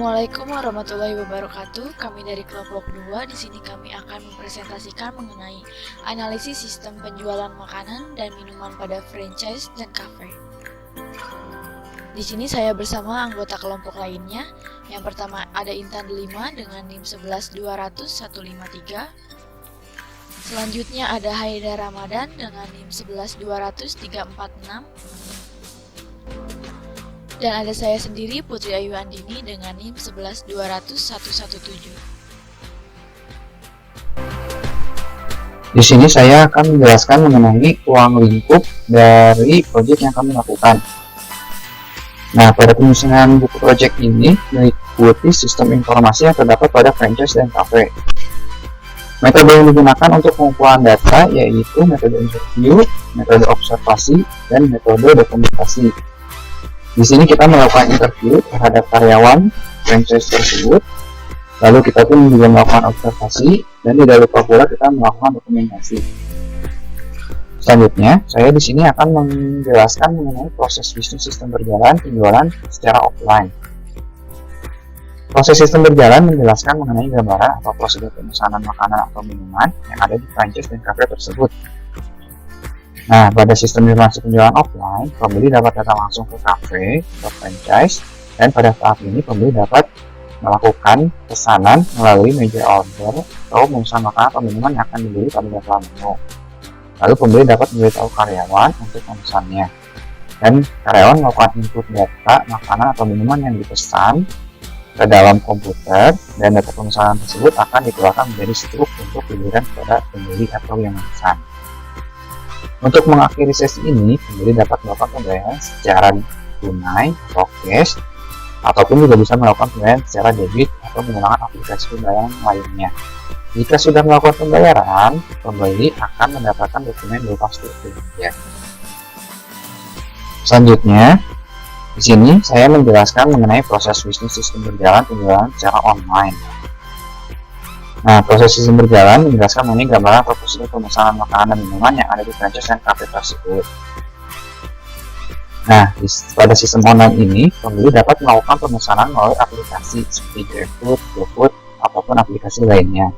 Assalamualaikum warahmatullahi wabarakatuh. Kami dari kelompok 2 di sini kami akan mempresentasikan mengenai analisis sistem penjualan makanan dan minuman pada franchise dan kafe. Di sini saya bersama anggota kelompok lainnya. Yang pertama ada Intan Delima dengan NIM 11200153. Selanjutnya ada Haidar Ramadan dengan NIM 11200346. Dan ada saya sendiri, Putri Ayu Andini, dengan NIM 11200117. Di sini saya akan menjelaskan mengenai uang lingkup dari proyek yang kami lakukan. Nah, pada penyusunan buku proyek ini mengikuti sistem informasi yang terdapat pada franchise dan cafe. Metode yang digunakan untuk pengumpulan data yaitu metode interview, metode observasi, dan metode dokumentasi. Di sini kita melakukan interview terhadap karyawan franchise tersebut, lalu kita pun juga melakukan observasi, dan tidak lupa pula kita melakukan dokumentasi. Selanjutnya, saya di sini akan menjelaskan mengenai proses bisnis sistem berjalan penjualan secara offline. Proses sistem berjalan menjelaskan mengenai gambaran atau prosedur pemesanan makanan atau minuman yang ada di franchise dan cafe tersebut. Nah, pada sistem informasi penjualan offline, pembeli dapat datang langsung ke kafe atau franchise, dan pada saat ini pembeli dapat melakukan pesanan melalui meja order atau memesan makanan atau minuman yang akan dibeli pada daftar menu. Lalu pembeli dapat memberitahu karyawan untuk memesannya, dan karyawan melakukan input data makanan atau minuman yang dipesan ke dalam komputer, dan data pemesanan tersebut akan dikeluarkan menjadi struk untuk diberikan kepada pembeli atau yang memesan. Untuk mengakhiri sesi ini, pembeli dapat melakukan pembayaran secara tunai atau cash, ataupun juga bisa melakukan pembayaran secara debit atau menggunakan aplikasi pembayaran lainnya. Jika sudah melakukan pembayaran, pembeli akan mendapatkan dokumen berupa struktur pembelian. Selanjutnya, di sini saya menjelaskan mengenai proses bisnis sistem berjalan penjualan secara online. Nah, proses sistem berjalan menjelaskan mengenai gambaran atau prosedur pemesanan makanan dan minuman yang ada di franchise dan cafe tersebut. Nah, pada sistem online ini, pembeli dapat melakukan pemesanan melalui aplikasi seperti GrabFood, GoFood, ataupun aplikasi lainnya.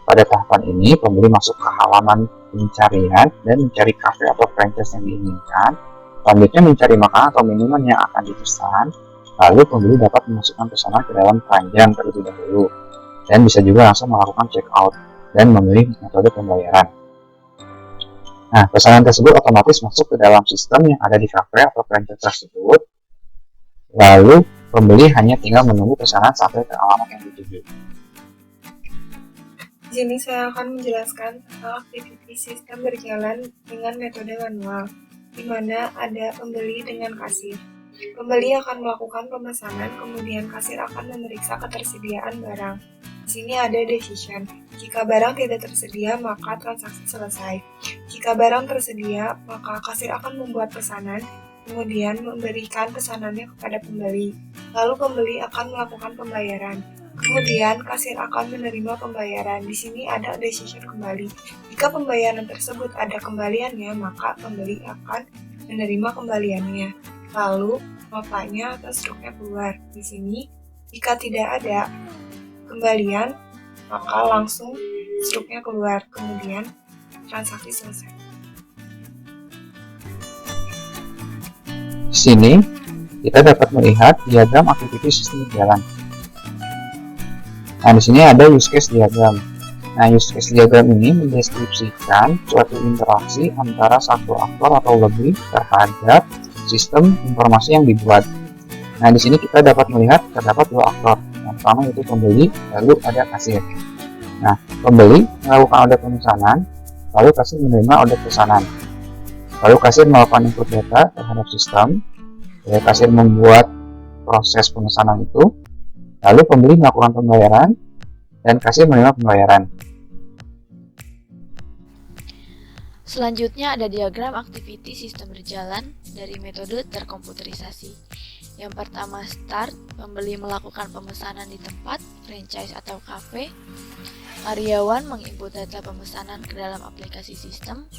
Pada tahapan ini, pembeli masuk ke halaman pencarian dan mencari cafe atau franchise yang diinginkan. Selanjutnya mencari makanan atau minuman yang akan dipesan, lalu pembeli dapat memasukkan pesanan ke dalam keranjang terlebih dahulu, dan bisa juga langsung melakukan check out dan memilih metode pembayaran. Nah, pesanan tersebut otomatis masuk ke dalam sistem yang ada di cafe atau franchise tersebut, lalu pembeli hanya tinggal menunggu pesanan sampai ke alamat yang dituju. Di sini saya akan menjelaskan tentang aktivitas sistem berjalan dengan metode manual, di mana ada pembeli dengan kasir. Pembeli akan melakukan pemesanan, kemudian kasir akan memeriksa ketersediaan barang. Di sini ada decision. Jika barang tidak tersedia, maka transaksi selesai. Jika barang tersedia, maka kasir akan membuat pesanan, kemudian memberikan pesanannya kepada pembeli. Lalu pembeli akan melakukan pembayaran. Kemudian kasir akan menerima pembayaran. Di sini ada decision kembali. Jika pembayaran tersebut ada kembaliannya, maka pembeli akan menerima kembaliannya. Lalu notanya atau struknya keluar. Di sini jika tidak ada kembalian, maka langsung struknya keluar. Kemudian transaksi selesai. Di sini kita dapat melihat diagram aktivitas sistem berjalan. Nah, di sini ada use case diagram. Nah, use case diagram ini mendeskripsikan suatu interaksi antara satu aktor atau lebih terhadap sistem informasi yang dibuat. Nah, di sini kita dapat melihat terdapat dua aktor. Yang pertama yaitu pembeli, lalu ada kasir. Nah, pembeli melakukan order pemesanan, lalu kasir menerima order pesanan. Lalu kasir melakukan input data terhadap sistem, lalu kasir membuat proses pemesanan itu, lalu pembeli melakukan pembayaran, dan kasir menerima pembayaran. Selanjutnya ada diagram aktivitas sistem berjalan dari metode terkomputerisasi. Yang pertama start, pembeli melakukan pemesanan di tempat, franchise atau cafe. Karyawan menginput data pemesanan ke dalam aplikasi sistem,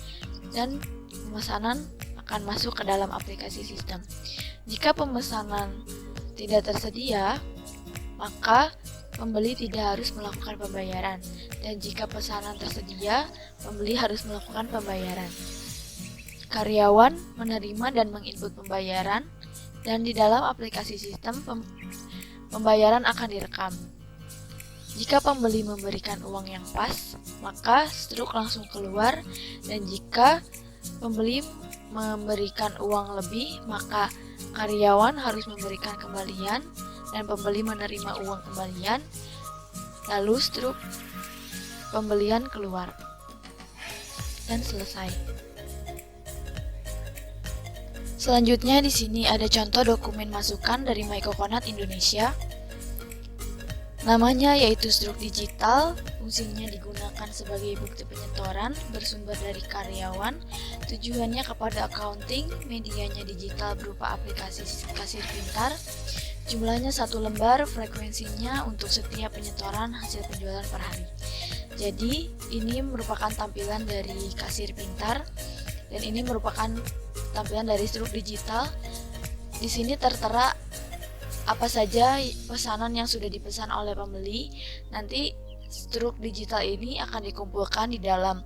dan pemesanan akan masuk ke dalam aplikasi sistem. Jika pemesanan tidak tersedia, maka pembeli tidak harus melakukan pembayaran. Dan jika pesanan tersedia, pembeli harus melakukan pembayaran. Karyawan menerima dan menginput pembayaran, dan di dalam aplikasi sistem pembayaran akan direkam. Jika pembeli memberikan uang yang pas, maka struk langsung keluar, dan jika pembeli memberikan uang lebih, maka karyawan harus memberikan kembalian dan pembeli menerima uang kembalian, lalu struk pembelian keluar dan selesai. Selanjutnya di sini ada contoh dokumen masukan dari MyCoconut Indonesia. Namanya yaitu struk digital, fungsinya digunakan sebagai bukti penyetoran, bersumber dari karyawan, tujuannya kepada accounting, medianya digital berupa aplikasi kasir pintar, jumlahnya 1 lembar, frekuensinya untuk setiap penyetoran hasil penjualan per hari. Jadi ini merupakan tampilan dari kasir pintar, dan ini merupakan tampilan dari struk digital. Di sini tertera apa saja pesanan yang sudah dipesan oleh pembeli. Nanti struk digital ini akan dikumpulkan di dalam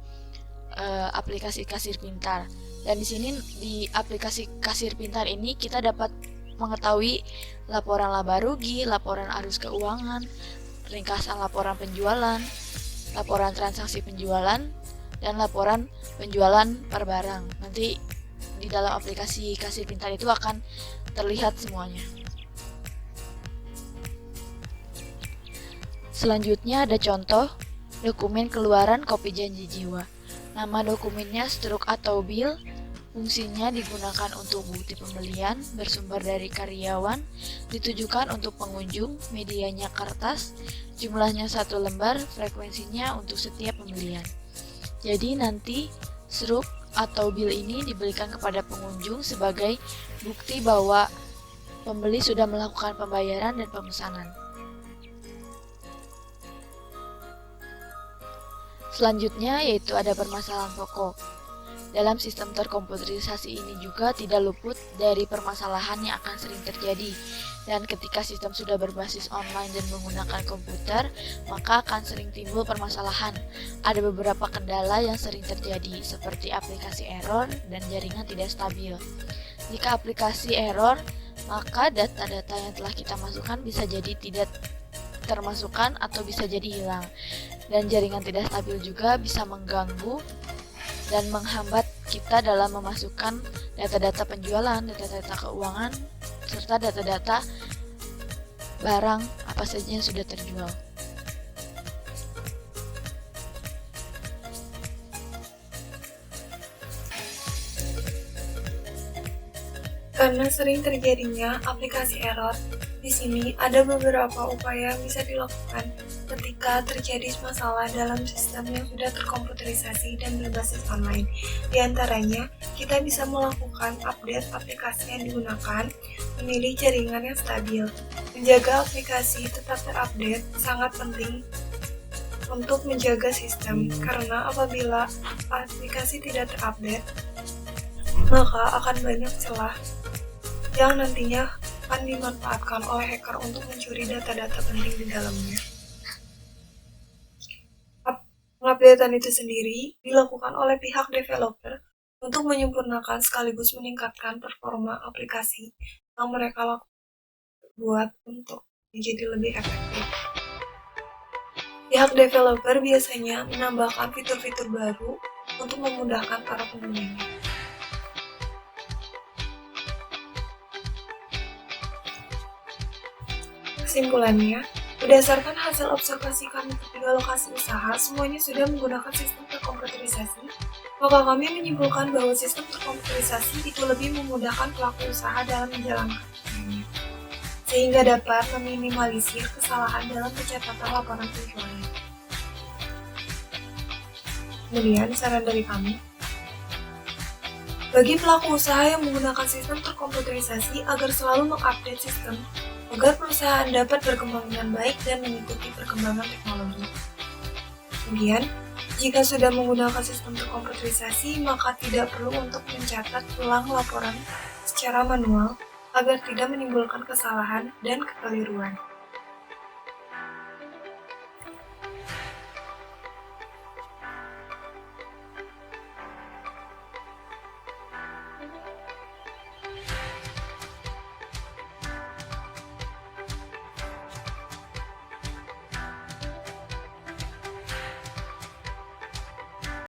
aplikasi kasir pintar. Dan di sini di aplikasi kasir pintar ini kita dapat mengetahui laporan laba rugi, laporan arus keuangan, ringkasan laporan penjualan, laporan transaksi penjualan, dan laporan penjualan per barang. Nanti di dalam aplikasi kasir pintar itu akan terlihat semuanya. Selanjutnya ada contoh dokumen keluaran kopi janji jiwa. Nama dokumennya struk atau bill, fungsinya digunakan untuk bukti pembelian, bersumber dari karyawan, ditujukan untuk pengunjung, medianya kertas, jumlahnya 1 lembar, frekuensinya untuk setiap pembelian. Jadi nanti struk atau bill ini diberikan kepada pengunjung sebagai bukti bahwa pembeli sudah melakukan pembayaran dan pemesanan. Selanjutnya yaitu ada permasalahan pokok. Dalam sistem terkomputerisasi ini juga tidak luput dari permasalahan yang akan sering terjadi. Dan ketika sistem sudah berbasis online dan menggunakan komputer, maka akan sering timbul permasalahan. Ada beberapa kendala yang sering terjadi, seperti aplikasi error dan jaringan tidak stabil. Jika aplikasi error, maka data-data yang telah kita masukkan bisa jadi tidak termasukkan atau bisa jadi hilang. Dan jaringan tidak stabil juga bisa mengganggu dan menghambat kita dalam memasukkan data-data penjualan, data-data keuangan, serta data-data barang apa saja yang sudah terjual. Karena sering terjadinya aplikasi error, di sini ada beberapa upaya yang bisa dilakukan ketika terjadi masalah dalam sistem yang sudah terkomputerisasi dan berbasis online. Di antaranya, kita bisa melakukan update aplikasi yang digunakan, memilih jaringan yang stabil. Menjaga aplikasi tetap terupdate sangat penting untuk menjaga sistem, karena apabila aplikasi tidak terupdate, maka akan banyak celah yang nantinya akan dimanfaatkan oleh hacker untuk mencuri data-data penting di dalamnya. Pengupdatean itu sendiri dilakukan oleh pihak developer untuk menyempurnakan sekaligus meningkatkan performa aplikasi yang mereka buat untuk menjadi lebih efektif. Pihak developer biasanya menambahkan fitur-fitur baru untuk memudahkan para penggunanya. Kesimpulannya, berdasarkan hasil observasi kami ketiga lokasi usaha, semuanya sudah menggunakan sistem terkomputerisasi, maka kami menyimpulkan bahwa sistem terkomputerisasi itu lebih memudahkan pelaku usaha dalam menjalankan usahanya, sehingga dapat meminimalisir kesalahan dalam pencatatan laporan penjualan. Kemudian, saran dari kami, bagi pelaku usaha yang menggunakan sistem terkomputerisasi agar selalu mengupdate sistem, agar perusahaan dapat berkembang dengan baik dan mengikuti perkembangan teknologi. Kemudian, jika sudah menggunakan sistem terkomputerisasi, maka tidak perlu untuk mencatat ulang laporan secara manual agar tidak menimbulkan kesalahan dan kekeliruan.